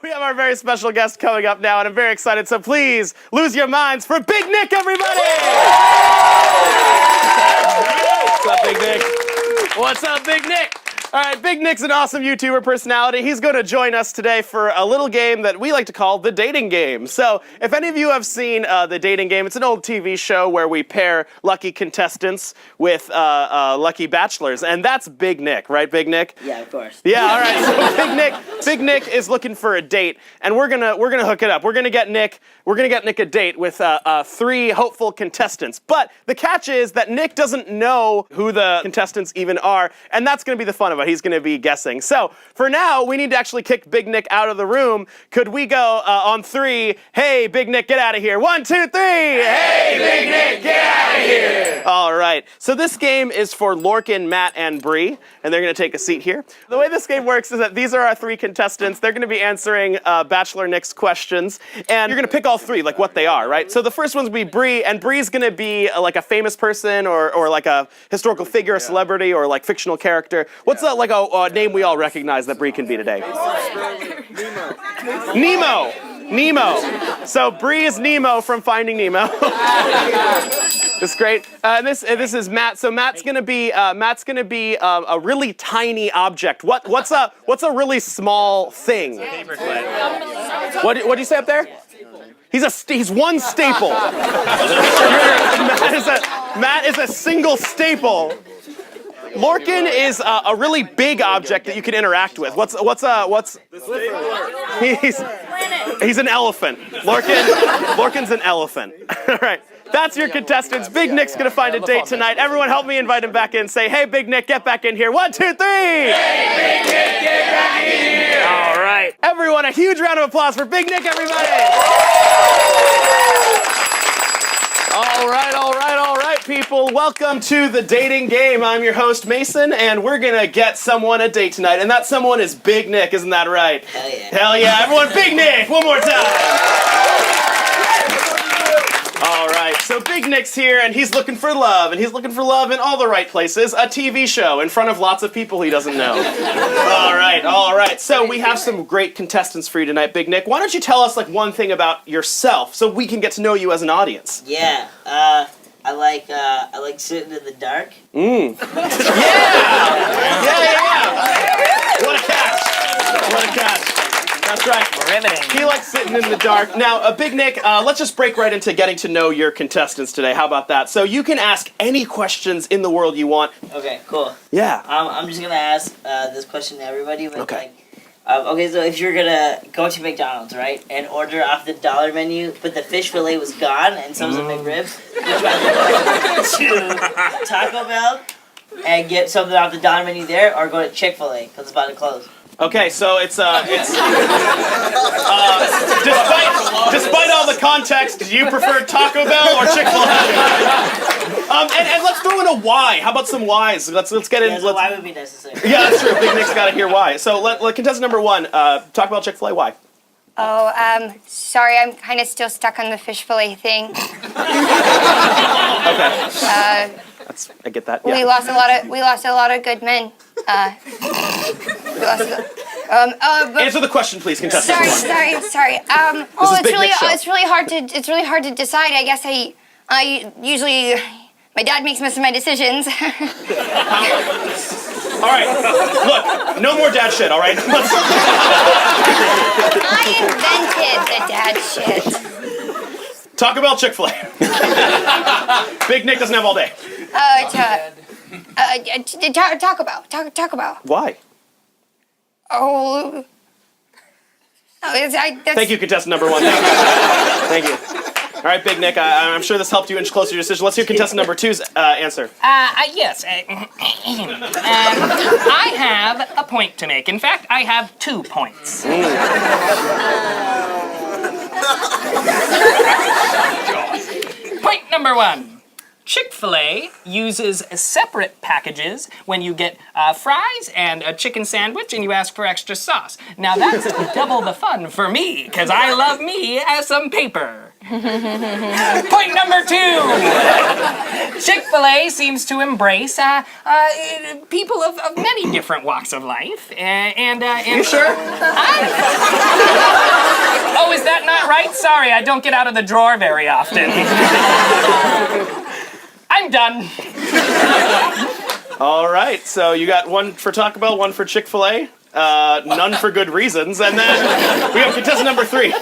We have our very special guest coming up now, and I'm very excited, so please lose your minds for Big Nik, everybody! What's up, Big Nik? What's up, Big Nik? All right, Big Nik's an awesome YouTuber personality. He's going to join us today for a little game that we like to call the dating game. So, if any of you have seen the dating game, it's an old TV show where we pair lucky contestants with lucky bachelors, and that's Big Nik, right, Big Nik? Yeah, of course. Yeah, all right. So Big Nik is looking for a date, and we're gonna hook it up. We're gonna get Nik a date with 3 hopeful contestants. But the catch is that Nik doesn't know who the contestants even are, and that's gonna be the fun of it. He's gonna be guessing. So for now, we need to actually kick Big Nik out of the room. Could we go on 3? Hey, Big Nik, get out of here. 1, 2, 3. Hey, Big Nik, get out of here. All right. So this game is for Lorcan, Matt, and Bree, and they're gonna take a seat here. The way this game works is that these are our 3 contestants. They're gonna be answering Bachelor Nik's questions, and you're gonna pick all 3, like what they are, right? So the first one's gonna be Bree, and Bree's gonna be like a famous person or like a historical figure, a celebrity, or like fictional character. What's like a name we all recognize that Bree can be today? Nemo. Nemo. So Bree is Nemo from Finding Nemo. That's great. This is Matt. So Matt's gonna be a really tiny object. What's a really small thing? What do you say up there? He's one staple. Matt is a single staple. Lorcan is a really big object that you can interact with. What's he's an elephant. Lorcan's an elephant. All right. That's your contestants. Big Nik's gonna find a date tonight. Everyone help me invite him back in. Say, hey, Big Nik, get back in here. 1, 2, 3. Hey, Big Nik, get back in here. All right. Everyone, a huge round of applause for Big Nik, everybody. All right, people. Welcome to the dating game. I'm your host, Mason, and we're gonna get someone a date tonight, and that someone is Big Nik, isn't that right? Hell yeah. Hell yeah. Everyone, Big Nik, one more time. All right, so Big Nik's here, and he's looking for love, and he's looking for love in all the right places. A TV show in front of lots of people he doesn't know. All right. So we have some great contestants for you tonight, Big Nik. Why don't you tell us like one thing about yourself so we can get to know you as an audience? Yeah. I like sitting in the dark. Yeah. What a catch. That's right. Riveting. He likes sitting in the dark. Now, Big Nik, let's just break right into getting to know your contestants today. How about that? So you can ask any questions in the world you want. Okay, cool. Yeah. I'm just gonna ask this question to everybody. But Okay. Okay, so if you're gonna go to McDonald's, right, and order off the dollar menu, but the fish fillet was gone and some of the McRibs, would you rather go to Taco Bell and get something off the dollar menu there, or go to Chick-fil-A because it's about to close? Okay, so despite all the context, do you prefer Taco Bell or Chick-fil-A? And let's throw in a why. How about some whys? Let's get in. Yeah, so why would be necessary? Yeah, that's true. Big Nik's got to hear why. So let contestant number 1 talk about Chick-fil-A. Why? Oh, sorry, I'm kind of still stuck on the fish fillet thing. Okay. I get that. Yeah. We lost a lot of good men. Answer the question, please, contestant. Sorry. This is Big Nik's show. It's really hard to decide. I guess I usually, my dad makes most of my decisions. All right, look, no more dad shit, all right? I invented the dad shit. Taco Bell, Chick-fil-A. Big Nik doesn't have all day. Talk about. Why? Oh. Thank you, contestant number 1. Thank you. All right, Big Nik, I'm sure this helped you inch closer to your decision. Let's hear contestant number 2's answer. Yes. I have a point to make. In fact, I have 2 points. Point number 1. Chick-fil-A uses separate packages when you get fries and a chicken sandwich and you ask for extra sauce. Now that's double the fun for me, because I love me as some paper. Point number 2. Chick-fil-A seems to embrace people of many different walks of life. And You sure? right? Sorry, I don't get out of the drawer very often. I'm done. All right, so you got one for Taco Bell, one for Chick-fil-A. None for good reasons. And then we have contestant number 3.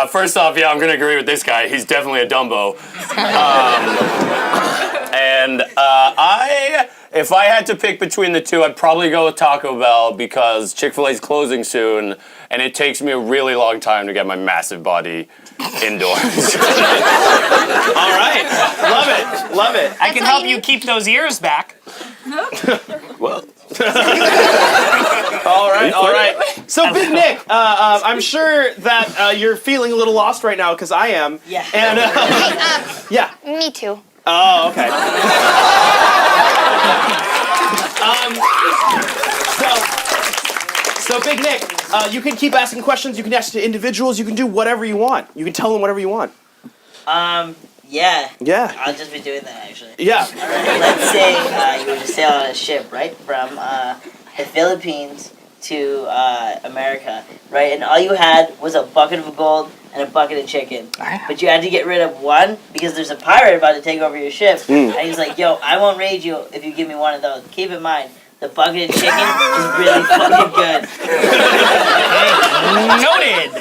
First off, yeah, I'm gonna agree with this guy. He's definitely a Dumbo. If I had to pick between the two, I'd probably go with Taco Bell because Chick-fil-A's closing soon, and it takes me a really long time to get my massive body indoors. All right, love it. I can help you keep those ears back. Well, All right. So, Big Nik, I'm sure that you're feeling a little lost right now because I am. Yeah. And yeah. Me too. Oh, okay. So Big Nik, you can keep asking questions. You can ask to individuals. You can do whatever you want. You can tell them whatever you want. Yeah. Yeah. I'll just be doing that actually. Yeah. Let's say you were to sail on a ship, right, from the Philippines to America, right, and all you had was a bucket of gold and a bucket of chicken, but you had to get rid of one because there's a pirate about to take over your ship, and he's like, "Yo, I won't raid you if you give me one of those. Keep in mind, the bucket of chicken is really fucking good." Noted.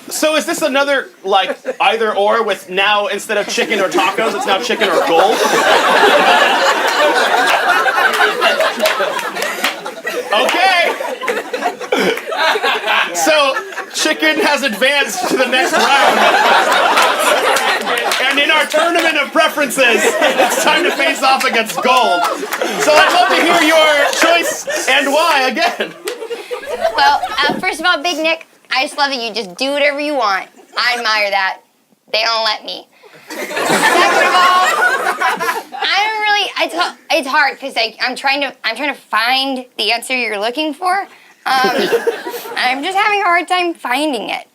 So is this another like either or with now instead of chicken or tacos, it's now chicken or gold? Okay. So chicken has advanced to the next round. And in our tournament of preferences, it's time to face off against gold. So I'd love to hear your choice and why again. Well, first of all, Big Nik, I just love that you just do whatever you want. I admire that. They don't let me. Second of all, I don't really. It's hard because I'm trying to find the answer you're looking for. I'm just having a hard time finding it.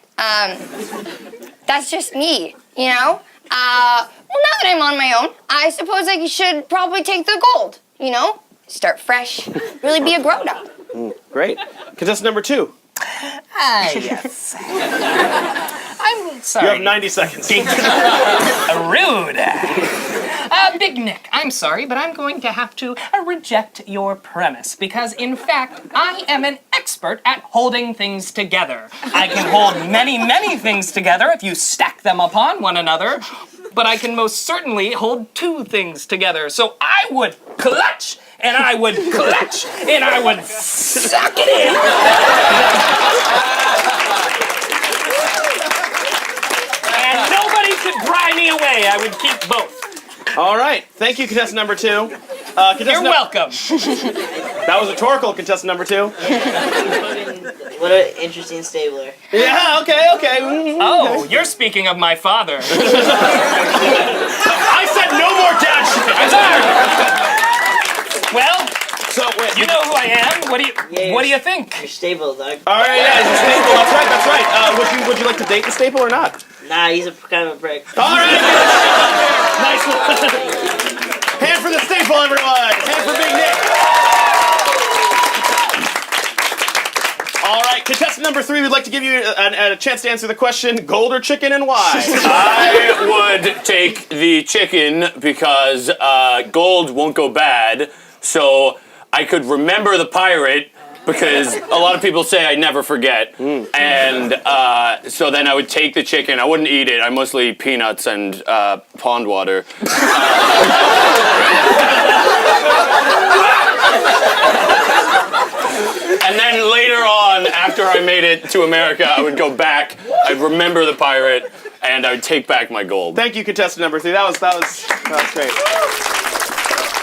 That's just me, you know. Well, now that I'm on my own, I suppose I should probably take the gold. You know, start fresh, really be a grown-up. Great. Contestant number 2. Yes. I'm sorry. You have 90 seconds. Rude. Big Nik, I'm sorry, but I'm going to have to reject your premise because, in fact, I am an expert at holding things together. I can hold many, many things together if you stack them upon one another, but I can most certainly hold 2 things together. So I would clutch, and I would clutch, and I would suck it in. And nobody could pry me away. I would keep both. All right. Thank you, contestant number 2. You're welcome. That was rhetorical, contestant number 2. What an interesting stabler. Yeah, okay. Oh, you're speaking of my father. I said no more dad shit. Well, So, wait. you know who I am. What do you think? You're stable, dog. All right, yeah, he's a staple. That's right. Would you like to date the staple or not? Nah, he's a kind of a prick. All right. Nice one. Hand for the staple, everyone. Hand for Big Nik. All right, contestant number 3, we'd like to give you a chance to answer the question, gold or chicken and why? I would take the chicken because gold won't go bad, so I could remember the pirate because a lot of people say I never forget, and so then I would take the chicken. I wouldn't eat it. I mostly eat peanuts and pond water. And then later on, after I made it to America, I would go back, I'd remember the pirate, and I would take back my gold. Thank you, contestant number 3. That was great.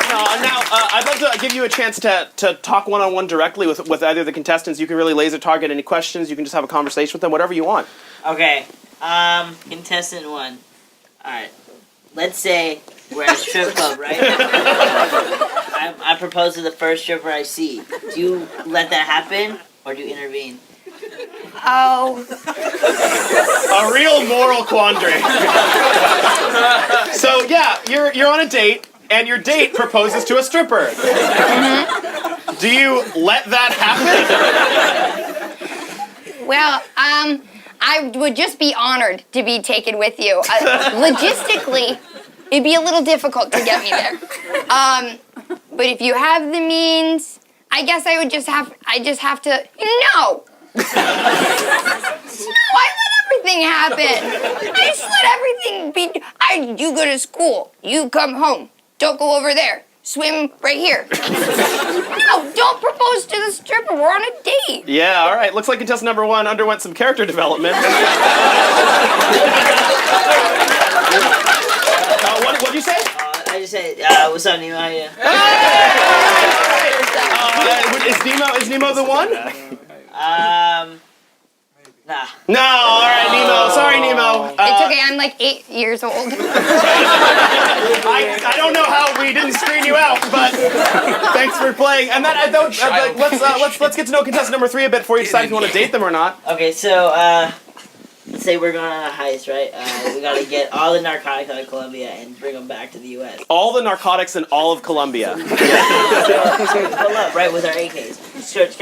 Now, I'd love to give you a chance to talk one-on-one directly with either of the contestants. You can really laser target any questions. You can just have a conversation with them, whatever you want. Okay. Contestant 1. Alright. Let's say we're at a strip club, right? I propose to the first stripper I see. Do you let that happen, or do you intervene? Oh, A real moral quandary. So yeah, you're on a date, and your date proposes to a stripper. Do you let that happen? well, I would just be honored to be taken with you. Logistically, it'd be a little difficult to get me there. But if you have the means, I guess I just have to. No! No, I let everything happen. I just let everything be. You go to school. You come home. Don't go over there. Swim right here. No, don't propose to the stripper. We're on a date. Yeah, all right. Looks like contestant number 1 underwent some character development. What'd you say? I just said, what's up, Nemo? How you? Is Nemo the one? Nah. No, all right, Nemo. Sorry, Nemo. It's okay. I'm like 8 years old. I don't know how we didn't screen you out, but thanks for playing. And then let's get to know contestant number 3 a bit before you decide if you want to date them or not. Okay, so let's say we're going on a heist, right? We gotta get all the narcotics out of Colombia and bring them back to the U.S. All the narcotics in all of Colombia. So pull up, right, with our AKs. Skirt.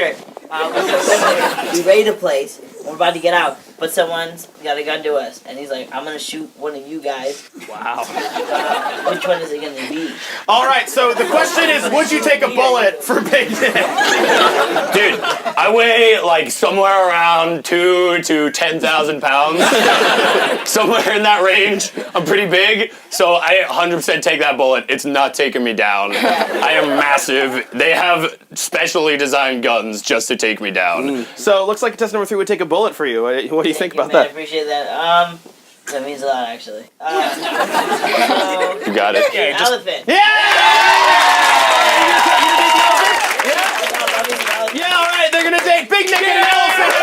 We raid the place. We're about to get out, but someone's got a gun to us, and he's like, I'm gonna shoot one of you guys. Wow. Which one is it gonna be? All right, so the question is, would you take a bullet for Big Nik? Dude, I weigh like somewhere around 2 to 10,000 pounds. Somewhere in that range. I'm pretty big, so I 100% take that bullet. It's not taking me down. I am massive. They have specially designed guns just to take me down. So it looks like contestant number 3 would take a bullet for you. What do you think about man, I that? appreciate that. That means a lot, actually. You got it. Elephant. Yeah, all right, they're gonna date Big Nik and an elephant.